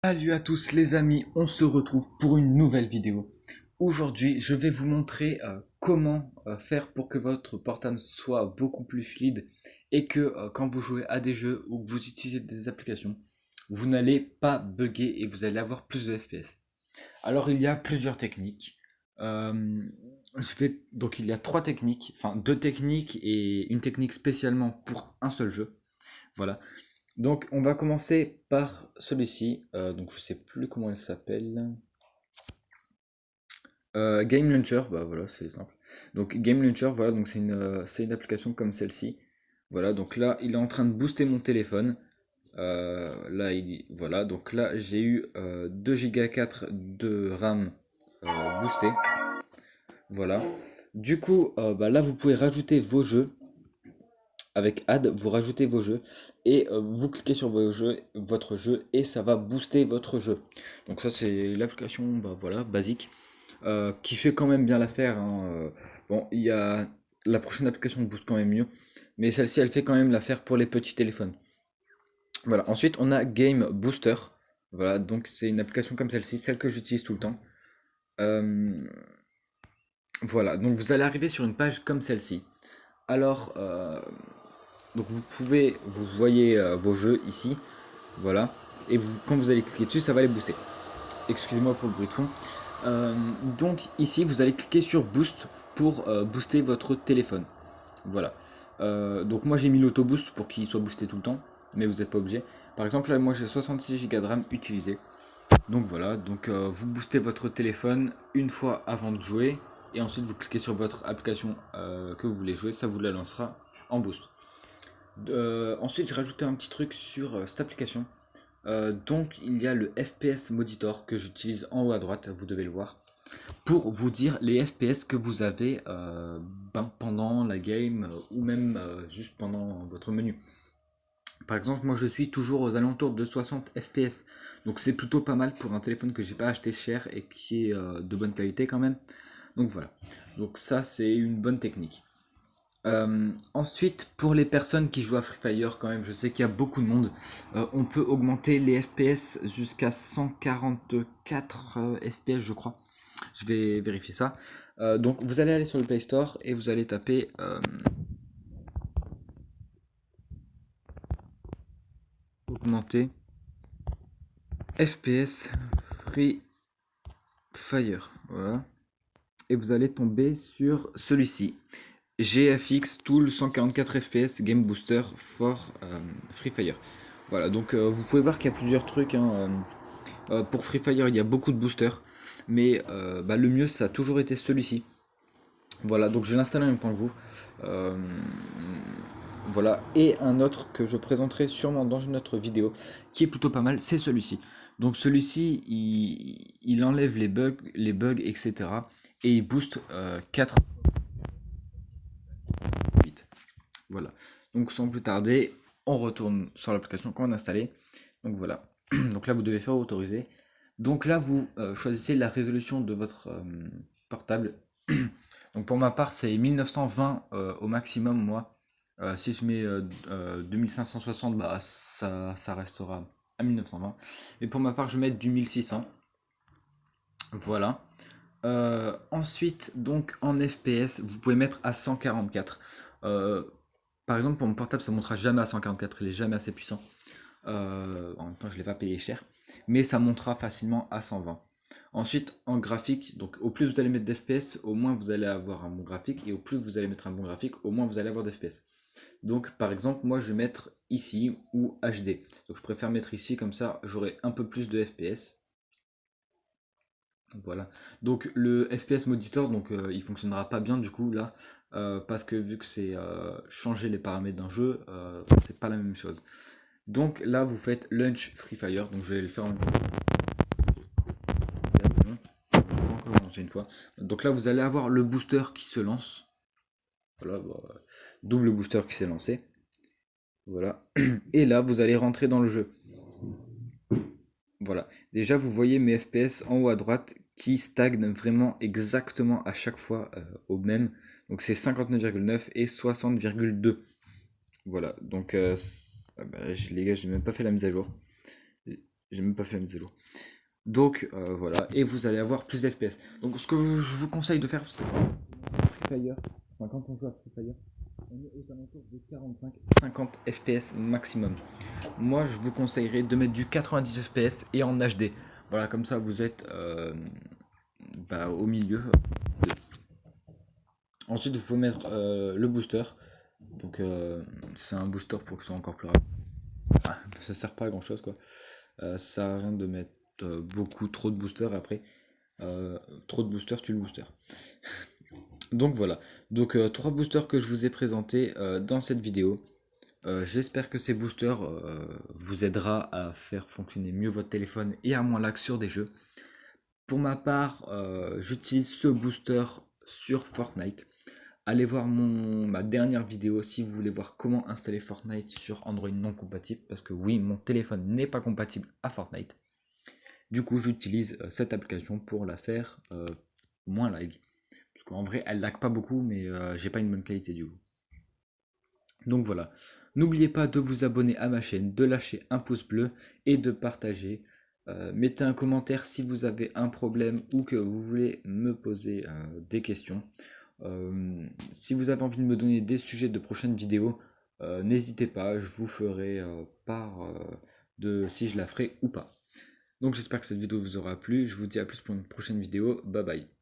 Salut à tous les amis, on se retrouve pour une nouvelle vidéo. Aujourd'hui, je vais vous montrer comment faire pour que votre portable soit beaucoup plus fluide et que quand vous jouez à des jeux ou que vous utilisez des applications, vous n'allez pas bugger et vous allez avoir plus de FPS. Alors il y a plusieurs techniques. Donc il y a trois techniques, enfin deux techniques et une technique spécialement pour un seul jeu. Voilà. Donc on va commencer par celui-ci. Donc je sais plus comment il s'appelle. Game Launcher, bah voilà, c'est simple. Donc Game Launcher, voilà, donc c'est une application comme celle-ci. Voilà, donc là il est en train de booster mon téléphone. Voilà, donc là j'ai eu 2 Go 4 de RAM boosté. Voilà. Du coup, bah là vous pouvez rajouter vos jeux. Avec Add, vous rajoutez vos jeux et vous cliquez sur votre jeu et ça va booster votre jeu. Donc ça c'est l'application bah, voilà, basique qui fait quand même bien l'affaire, hein. Bon, il y a la prochaine application booste quand même mieux, mais celle-ci elle fait quand même l'affaire pour les petits téléphones. Voilà. Ensuite on a Game Booster. Voilà, donc c'est une application comme celle-ci, celle que j'utilise tout le temps. Euh, voilà, donc vous allez arriver sur une page comme celle-ci. Alors, donc vous voyez vos jeux ici, voilà, et quand vous allez cliquer dessus, ça va les booster. Excusez-moi pour le bruit de fond. Euh, donc ici, vous allez cliquer sur Boost pour booster votre téléphone. Voilà. Donc moi j'ai mis l'auto-boost pour qu'il soit boosté tout le temps, mais vous n'êtes pas obligé. Par exemple, là moi j'ai 66 Go de RAM utilisé. Donc voilà, donc vous boostez votre téléphone une fois avant de jouer, et ensuite vous cliquez sur votre application que vous voulez jouer, ça vous la lancera en boost. Ensuite, j'ai rajouté un petit truc sur cette application. Donc, il y a le FPS Monitor que j'utilise en haut à droite, vous devez le voir, pour vous dire les FPS que vous avez pendant la game ou même juste pendant votre menu. Par exemple, moi je suis toujours aux alentours de 60 FPS, donc c'est plutôt pas mal pour un téléphone que j'ai pas acheté cher et qui est de bonne qualité quand même. Donc voilà, donc ça c'est une bonne technique. Ensuite, pour les personnes qui jouent à Free Fire, quand même, je sais qu'il y a beaucoup de monde. On peut augmenter les FPS jusqu'à 144 FPS, je crois. Je vais vérifier ça. Donc, vous allez aller sur le Play Store et vous allez taper augmenter FPS Free Fire. Voilà. Et vous allez tomber sur celui-ci. GFX Tool 144 FPS Game Booster for Free Fire. Voilà, donc vous pouvez voir qu'il y a plusieurs trucs, hein. Pour Free Fire, il y a beaucoup de boosters, mais bah, le mieux, ça a toujours été celui-ci. Voilà, donc je vais l'installer en même temps que vous. Euh, voilà, et un autre que je présenterai sûrement dans une autre vidéo, qui est plutôt pas mal, c'est celui-ci. Donc celui-ci, il enlève les bugs, etc. Et il booste 4 vite. Voilà. Donc sans plus tarder, on retourne sur l'application qu'on a installée. Donc voilà. Donc là, vous devez faire autoriser. Donc là, vous choisissez la résolution de votre portable. Donc pour ma part, c'est 1920 au maximum, moi. Si je mets 2560, bah, ça restera à 1920. Et pour ma part, je vais mettre du 1600. Voilà. Ensuite, donc en FPS, vous pouvez mettre à 144. Euh, Par exemple, pour mon portable, ça ne montera jamais à 144, il est jamais assez puissant. En même temps, je ne l'ai pas payé cher, mais ça montera facilement à 120. Ensuite, en graphique, donc au plus vous allez mettre d'FPS, au moins vous allez avoir un bon graphique, et au plus vous allez mettre un bon graphique, au moins vous allez avoir d'FPS. Donc, par exemple, moi je vais mettre ici ou HD. Donc, je préfère mettre ici, comme ça j'aurai un peu plus de FPS. Voilà. Donc le FPS Monitor, donc il fonctionnera pas bien du coup là, parce que vu que c'est changer les paramètres d'un jeu, c'est pas la même chose. Donc là vous faites Launch Free Fire, donc je vais le faire encore lancer une fois. Donc là vous allez avoir le booster qui se lance. Voilà, bah, double booster qui s'est lancé. Voilà. Et là vous allez rentrer dans le jeu. Voilà. Déjà, vous voyez mes FPS en haut à droite qui stagnent vraiment exactement à chaque fois au même. Donc c'est 59,9 et 60,2. Voilà. Donc, ah bah, les gars, j'ai même pas fait la mise à jour. J'ai même pas fait la mise à jour. Donc voilà, et vous allez avoir plus d'FPS. Donc ce que je vous conseille de faire, parce que Free Fire, enfin, quand on joue à Free Fire, on est aux alentours de 45-50 FPS maximum. Moi je vous conseillerais de mettre du 90 FPS et en HD. Voilà, comme ça vous êtes au milieu. Ensuite vous pouvez mettre le booster. Donc c'est un booster pour que ce soit encore plus rapide. Ah, ça sert pas à grand chose quoi. Ça sert à rien de mettre beaucoup trop de boosters après. Trop de boosters tue le booster. Donc voilà. Donc 3 boosters que je vous ai présentés dans cette vidéo. J'espère que ces boosters vous aidera à faire fonctionner mieux votre téléphone et à moins lag sur des jeux. Pour ma part, j'utilise ce booster sur Fortnite. Allez voir ma dernière vidéo si vous voulez voir comment installer Fortnite sur Android non compatible. Parce que oui, mon téléphone n'est pas compatible à Fortnite. Du coup, j'utilise cette application pour la faire moins lag. Parce qu'en vrai, elle lag pas beaucoup, mais j'ai pas une bonne qualité du coup. Donc voilà. N'oubliez pas de vous abonner à ma chaîne, de lâcher un pouce bleu et de partager. Mettez un commentaire si vous avez un problème ou que vous voulez me poser des questions. Si vous avez envie de me donner des sujets de prochaines vidéos, n'hésitez pas, je vous ferai part de si je la ferai ou pas. Donc j'espère que cette vidéo vous aura plu. Je vous dis à plus pour une prochaine vidéo. Bye bye.